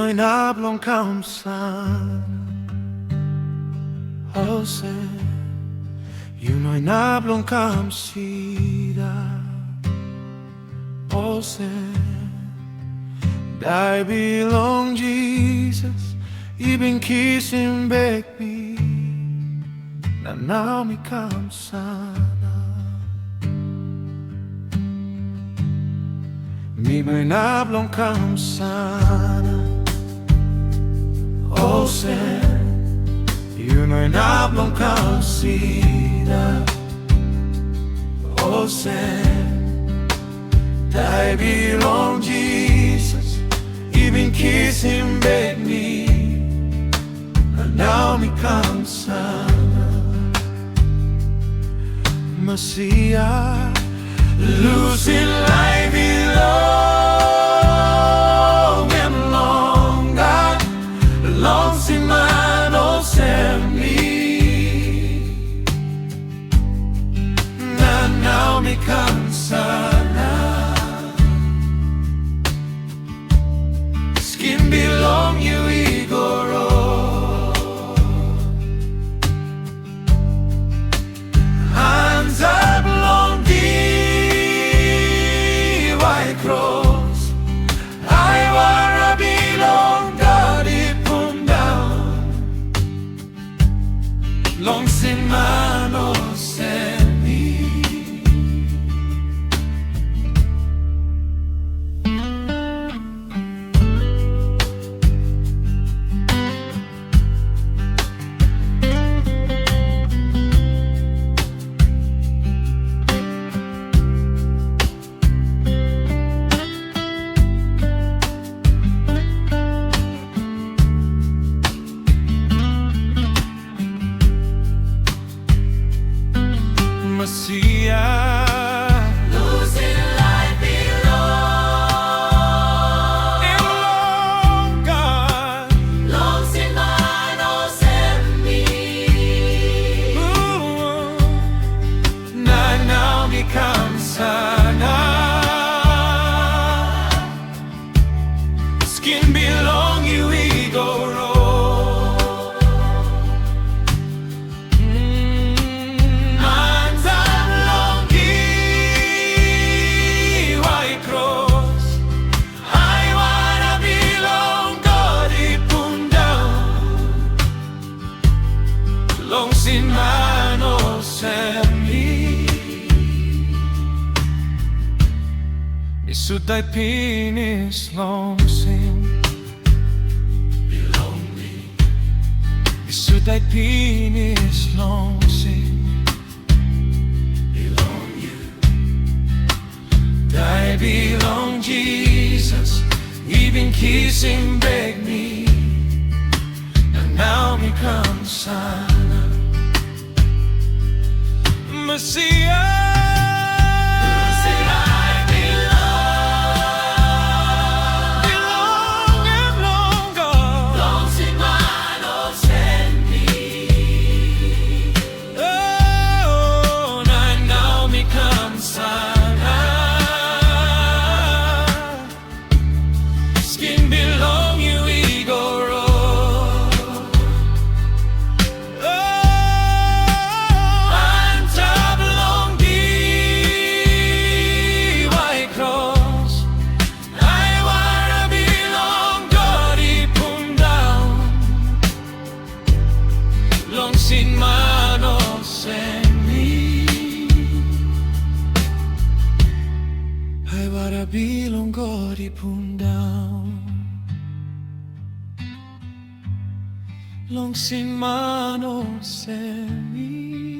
mo'y nablong kaumsan Jose mo'y nablong kaumsida Jose I belong Jesus Even kissing back me Na now me kaumsana Mi mo'y nablong kaumsana Jose mo'y nablong kaumsida Jose I belong Jesus Even kissing back me And now me kaumsana Messiah Losing life long and long God longs in mine oh send me now me kaumsana Skin belong you igoro Hands up long cross I wanna belong God it put down Long sin mano send me Messiah Losing life belong God longs in mine oh send me now me kaumsana Skin belong you igoro Longs in mano send me Isudai pinis longsin Belong me Isudai pinis longsin Belong you I belong Jesus Even kissing back me And now me kaumsana Messiah Sin mano send me I wanna belong God put down Long sin mano send me